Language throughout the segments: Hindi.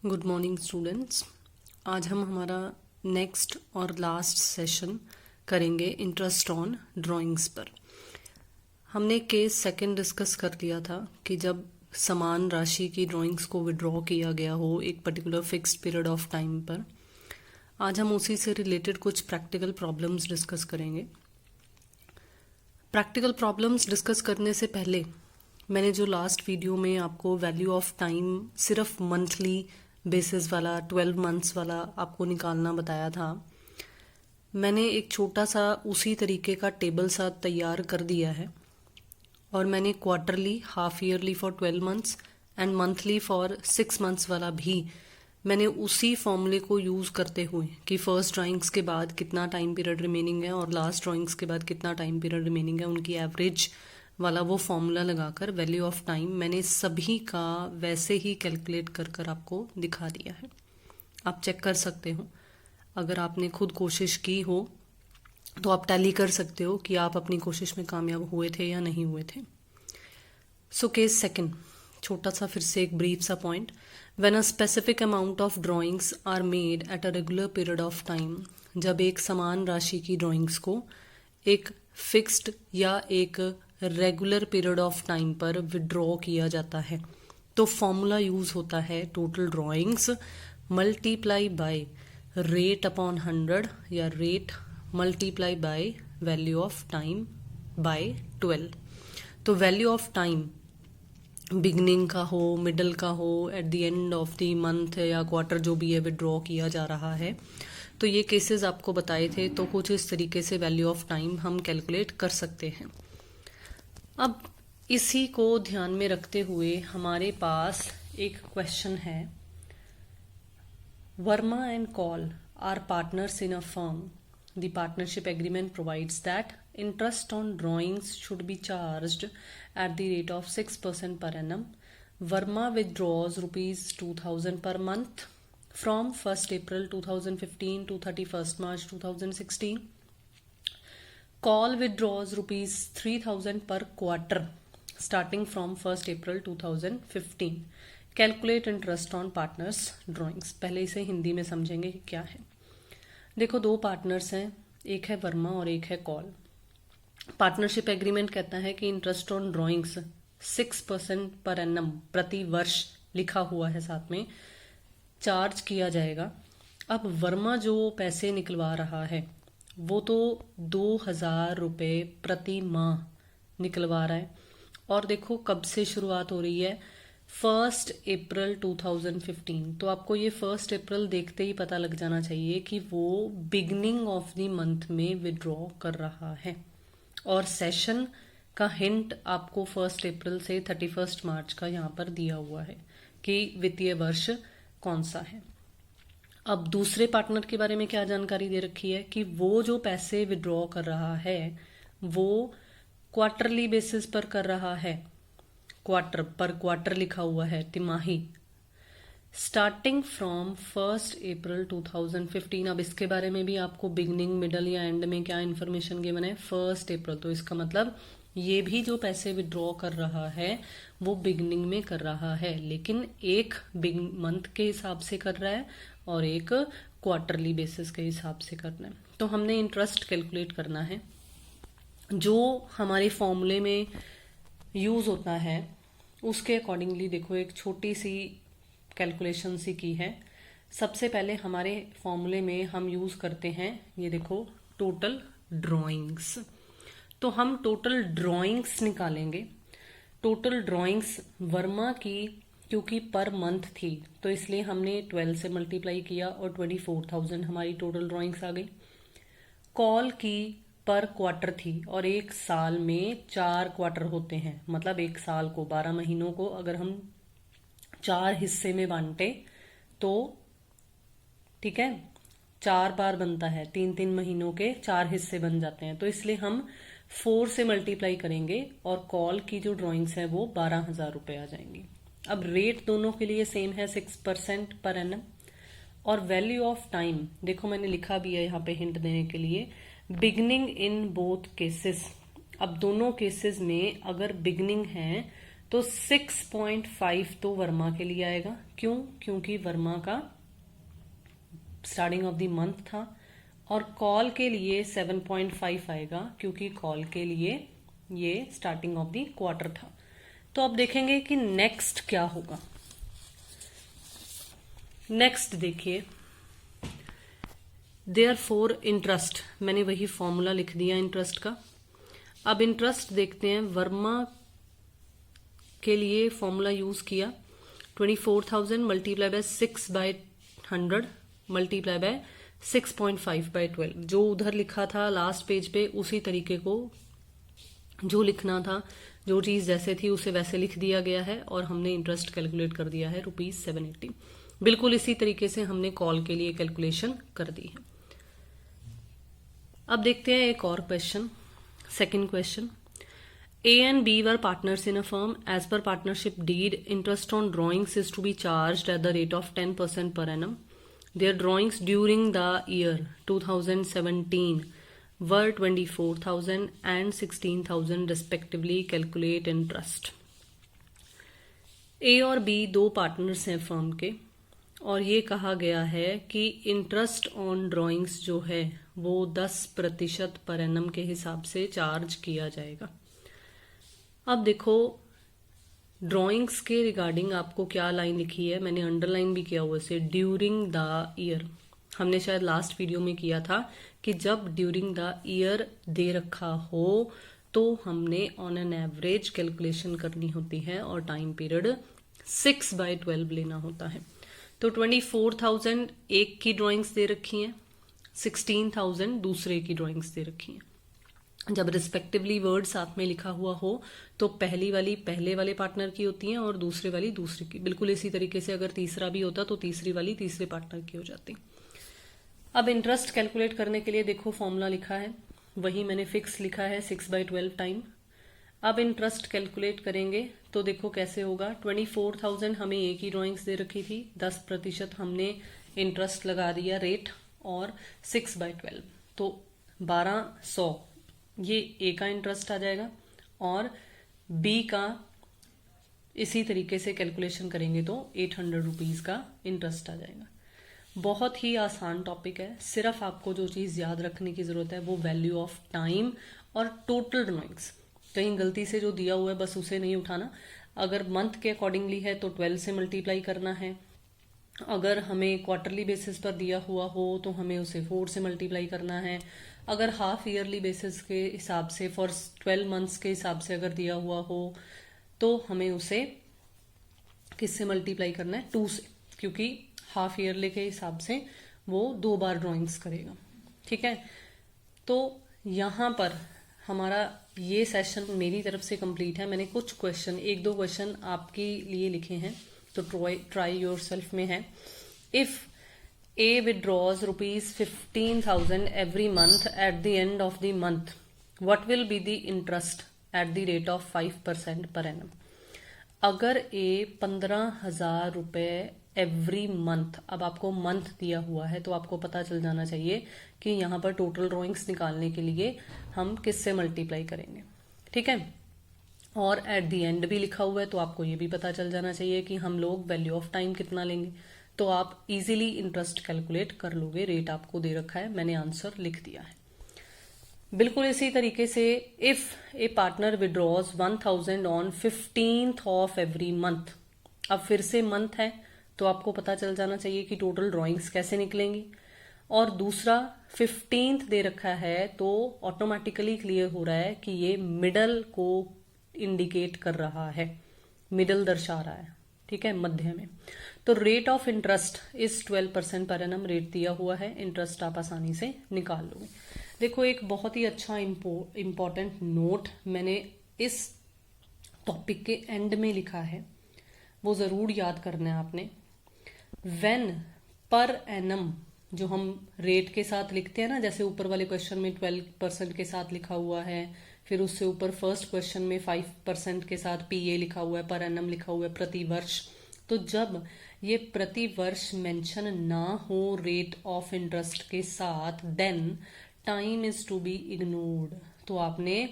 Good morning students. आज हम हमारा नेक्स्ट और लास्ट सेशन करेंगे इंटरेस्ट ऑन ड्राइंग्स पर। हमने केस सेकंड डिस्कस कर लिया था कि जब समान राशि की ड्राइंग्स को विड्रॉ किया गया हो एक particular fixed period of time पर। आज हम उसी से रिलेटेड कुछ प्रैक्टिकल प्रॉब्लम्स डिस्कस करेंगे। प्रैक्टिकल प्रॉब्लम्स डिस्कस करने से पहले मैंने जो लास्ट वीडियो में आपको वैल्यू ऑफ टाइम सिर्फ मंथली बेसिस वाला 12 मंथ्स वाला आपको निकालना बताया था, मैंने एक छोटा सा उसी तरीके का टेबल सा तैयार कर दिया है और मैंने quarterly, half yearly for 12 months and monthly for 6 months वाला भी मैंने उसी फॉर्मूले को यूज़ करते हुए कि फर्स्ट ड्राइंग्स के बाद कितना टाइम पीरियड रिमेनिंग है और लास्ट ड्राइंग्स के बाद कितना टाइम पीरियड रिमेनिंग है, उनकी एवरेज वाला वो फॉर्मूला लगाकर वैल्यू ऑफ टाइम मैंने सभी का वैसे ही कैलकुलेट कर कर आपको दिखा दिया है। आप चेक कर सकते हो, अगर आपने खुद कोशिश की हो तो आप टैली कर सकते हो कि आप अपनी कोशिश में कामयाब हुए थे या नहीं हुए थे। सो केस सेकंड, छोटा सा फिर से एक ब्रीफ सा point. When a specific amount of drawings are made at a regular period of time, जब एक समान राशि की ड्राइंग्स को एक फिक्स्ड या एक रेगुलर पीरियड ऑफ टाइम पर विड्रॉ किया जाता है तो फॉर्मूला यूज होता है total drawings multiply by rate upon 100 या rate multiply by value of time by 12। तो वैल्यू ऑफ टाइम बिगनिंग का हो, मिडल का हो, at the end of the month या क्वार्टर जो भी है विड्रॉ किया जा रहा है, तो ये केसेस आपको बताए थे। तो कुछ इस तरीके से वैल्यू ऑफ टाइम हम कैलकुलेट कर सकते हैं। अब इसी को ध्यान में रखते हुए हमारे पास एक क्वेश्चन है। Verma and Kaul are partners in a firm. The partnership agreement provides that interest on drawings should be charged at the rate of 6% per annum. Verma withdraws rupees 2000 per month from 1st April 2015 to 31st March 2016. Call withdraws rupees 3000 per quarter starting from 1st April 2015. Calculate interest on partners drawings. पहले इसे हिंदी में समझेंगे कि क्या है। देखो, दो पार्टनर्स हैं, एक है वर्मा और एक है कॉल। पार्टनरशिप एग्रीमेंट कहता है कि interest on drawings 6% per annum प्रति वर्ष लिखा हुआ है साथ में चार्ज किया जाएगा। अब वर्मा जो पैसे निकलवा रहा है वो तो 2000 रुपये प्रति माह निकलवा रहा है। और देखो कब से शुरुआत हो रही है, 1 अप्रैल 2015। तो आपको ये 1 अप्रैल देखते ही पता लग जाना चाहिए कि वो बिगनिंग ऑफ द मंथ में विड्रॉ कर रहा है। और सेशन का हिंट आपको 1 अप्रैल से 31 मार्च का यहाँ पर दिया हुआ है कि वित्तीय वर्ष कौन सा है। अब दूसरे पार्टनर के बारे में क्या जानकारी दे रखी है कि वो जो पैसे विड्रॉ कर रहा है वो क्वार्टरली बेसिस पर कर रहा है। क्वार्टर पर क्वार्टर लिखा हुआ है, तिमाही, स्टार्टिंग फ्रॉम 1 अप्रैल 2015। अब इसके बारे में भी आपको बिगनिंग, मिडल या एंड में क्या इन्फॉर्मेशन गिवन है, 1 अप्रैल। तो इसका मतलब ये भी जो पैसे विड्रॉ कर रहा है वो बिगनिंग में कर रहा है, लेकिन एक बिग मंथ के हिसाब से कर रहा है और एक क्वार्टरली बेसिस के हिसाब से करना है। तो हमने इंटरेस्ट कैलकुलेट करना है जो हमारे फॉर्मूले में यूज होता है उसके अकॉर्डिंगली। देखो, एक छोटी सी कैलकुलेशन सी की है। सबसे पहले हमारे फॉर्मूले में हम यूज करते हैं, ये देखो, टोटल ड्राइंग्स। तो हम टोटल ड्राइंग्स निकालेंगे। टोटल ड्राइंग्स वर्मा की क्योंकि पर मंथ थी तो इसलिए हमने 12 से मल्टीप्लाई किया और 24,000 हमारी टोटल ड्राइंग्स आ गई। कॉल की पर क्वार्टर थी और एक साल में 4 क्वार्टर होते हैं, मतलब एक साल को 12 महीनों को अगर हम 4 हिस्से में बांटे तो ठीक है 4 बार बनता है, 3-3 महीनों के 4 हिस्से बन जाते हैं। तो इसलिए हम 4 से मल्टीप्लाई करेंगे और कॉल की जो ड्राइंग्स है वो 12,000 रुपये आ जाएंगी। अब रेट दोनों के लिए सेम है, 6% पर एनम। और वैल्यू ऑफ टाइम देखो मैंने लिखा भी है यहाँ पे हिंट देने के लिए, बिगनिंग इन बोथ केसेस। अब दोनों केसेस में अगर बिगनिंग है तो 6.5 तो वर्मा के लिए आएगा। क्यों? क्योंकि वर्मा का स्टार्टिंग ऑफ द मंथ था। और कॉल के लिए 7.5 आएगा क्योंकि कॉल के लिए ये स्टार्टिंग ऑफ द क्वार्टर था। तो अब देखेंगे कि नेक्स्ट क्या होगा। नेक्स्ट देखिए, देयरफॉर इंटरेस्ट, मैंने वही फॉर्मूला लिख दिया इंटरेस्ट का। अब इंटरेस्ट देखते हैं। वर्मा के लिए फॉर्मूला यूज किया 24,000 मल्टीप्लाई बाय 6/100 मल्टीप्लाई बाय 6.5/12। जो उधर लिखा था लास्ट पेज पे उसी तरीके को जो लिखना था, जो चीज जैसे थी उसे वैसे लिख दिया गया है और हमने इंटरेस्ट कैलकुलेट कर दिया है ₹780। बिल्कुल इसी तरीके से हमने कॉल के लिए कैलकुलेशन कर दी है। अब देखते हैं एक और question, second question. A and B were partners in a firm. As per partnership deed, interest on drawings is to be charged at the rate of 10% per annum. Their drawings during the year 2017 were 24,000 and 16,000 respectively. Calculate interest. A और B दो पार्टनर्स हैं फर्म के और ये कहा गया है कि इंटरेस्ट ऑन ड्राइंग्स जो है वो 10% पर एनम के हिसाब से चार्ज किया जाएगा। अब देखो ड्राइंग्स के रिगार्डिंग आपको क्या लाइन लिखी है, मैंने अंडरलाइन भी किया हुआ इसे, ड्यूरिंग द ईयर। हमने शायद लास्ट वीडियो में किया था कि जब ड्यूरिंग द ईयर दे रखा हो तो हमने ऑन एन एवरेज कैलकुलेशन करनी होती है और टाइम पीरियड 6/12 लेना होता है। तो 24,000 एक की ड्राइंग्स दे रखी हैं, 16,000 दूसरे की ड्राइंग्स दे रखी हैं। जब रिस्पेक्टिवली वर्ड साथ में लिखा हुआ हो तो पहली वाली पहले वाले पार्टनर की होती है और दूसरी वाली दूसरे की। बिल्कुल इसी तरीके से अगर तीसरा भी होता तो तीसरी वाली तीसरे पार्टनर की हो जाती। अब इंटरेस्ट कैलकुलेट करने के लिए देखो फॉर्मूला लिखा है, वही मैंने फिक्स लिखा है 6/12 टाइम। अब इंटरेस्ट कैलकुलेट करेंगे तो देखो कैसे होगा। 24,000 हमें एक ही ड्राइंग्स दे रखी थी, 10% हमने इंटरेस्ट लगा दिया रेट और 6/12 तो 1200 ये ए का इंटरेस्ट आ जाएगा और बी का इसी तरीके से कैलकुलेशन करेंगे तो 800 रुपीज का इंटरेस्ट आ जाएगा। बहुत ही आसान टॉपिक है, सिर्फ आपको जो चीज याद रखने की जरूरत है वो वैल्यू ऑफ टाइम और टोटल ड्राइंग्स। कहीं गलती से जो दिया हुआ है बस उसे नहीं उठाना। अगर मंथ के अकॉर्डिंगली है तो 12 से मल्टीप्लाई करना है। अगर हमें क्वार्टरली बेसिस पर दिया हुआ हो तो हमें उसे 4 से मल्टीप्लाई करना है। अगर हाफ ईयरली बेसिस के हिसाब से फॉर 12 मंथ्स के हिसाब से अगर दिया हुआ हो तो हमें उसे किससे मल्टीप्लाई करना है? 2 से, क्योंकि हाफ ईयरली के हिसाब से वो 2 बार ड्राइंग्स करेगा। ठीक है, तो यहाँ पर हमारा ये सेशन मेरी तरफ से कंप्लीट है। मैंने कुछ क्वेश्चन, 1-2 क्वेश्चन आपके लिए लिखे हैं तो ट्राई योर सेल्फ में है। If A withdraws ₹15,000 every month at the end of the month, what will be the interest at the rate of 5% per annum? अगर A 15,000 रुपए एवरी मंथ, अब आपको मंथ दिया हुआ है तो आपको पता चल जाना चाहिए कि यहाँ पर टोटल ड्राइंग्स निकालने के लिए हम किससे मल्टीप्लाई करेंगे। ठीक है, और एट द एंड भी लिखा हुआ है तो आपको ये भी पता चल जाना चाहिए कि हम लोग वैल्यू ऑफ टाइम कितना लेंगे, तो आप इजीली इंटरेस्ट कैलकुलेट कर लोगे। रेट आपको दे रखा है, मैंने आंसर लिख दिया है। बिल्कुल इसी तरीके से if A partner withdraws 1,000 on 15th of every month, अब फिर से मंथ है तो आपको पता चल जाना चाहिए कि टोटल ड्राइंग्स कैसे निकलेंगी। और दूसरा 15th दे रखा है तो ऑटोमेटिकली क्लियर हो रहा है कि ये मिडल को इंडिकेट कर रहा है, मिडल दर्शा रहा है। ठीक है, मध्य में। तो rate of interest is 12% per annum rate दिया हुआ है, इंटरेस्ट आप आसानी से निकाल लोगे। देखो एक बहुत ही अच्छा इंपॉर्टेंट नोट मैंने इस टॉपिक के एंड में लिखा है, वो जरूर याद करना है आपने। व्हेन पर एनम जो हम रेट के साथ लिखते हैं ना, जैसे ऊपर वाले क्वेश्चन में 12% के साथ लिखा हुआ है, फिर उससे ऊपर फर्स्ट क्वेश्चन में 5% के साथ पीए लिखा हुआ है, पर एनम लिखा हुआ है प्रति वर्ष। तो जब ये प्रति वर्ष मेंशन ना हो रेट ऑफ इंटरेस्ट के साथ, then time is to be ignored. तो आपने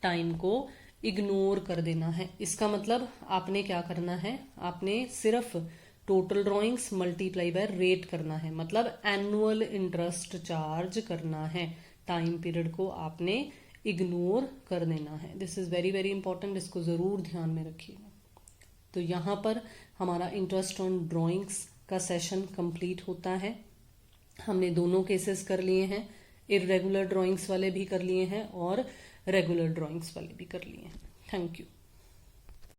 टाइम को इग्नोर कर देना है। इसका मतलब आपने क्या करना है, आपने सिर्फ total drawings multiply by rate करना है, मतलब एनुअल इंटरेस्ट चार्ज करना है। टाइम पीरियड को आपने इग्नोर कर देना है। This is very very important, इसको जरूर ध्यान में रखिएगा। तो यहाँ पर हमारा इंटरेस्ट ऑन ड्राइंग्स का सेशन कंप्लीट होता है। हमने दोनों केसेस कर लिए हैं, इरेगुलर ड्राइंग्स वाले भी कर लिए हैं और रेगुलर ड्राइंग्स वाले भी कर लिए हैं। Thank you.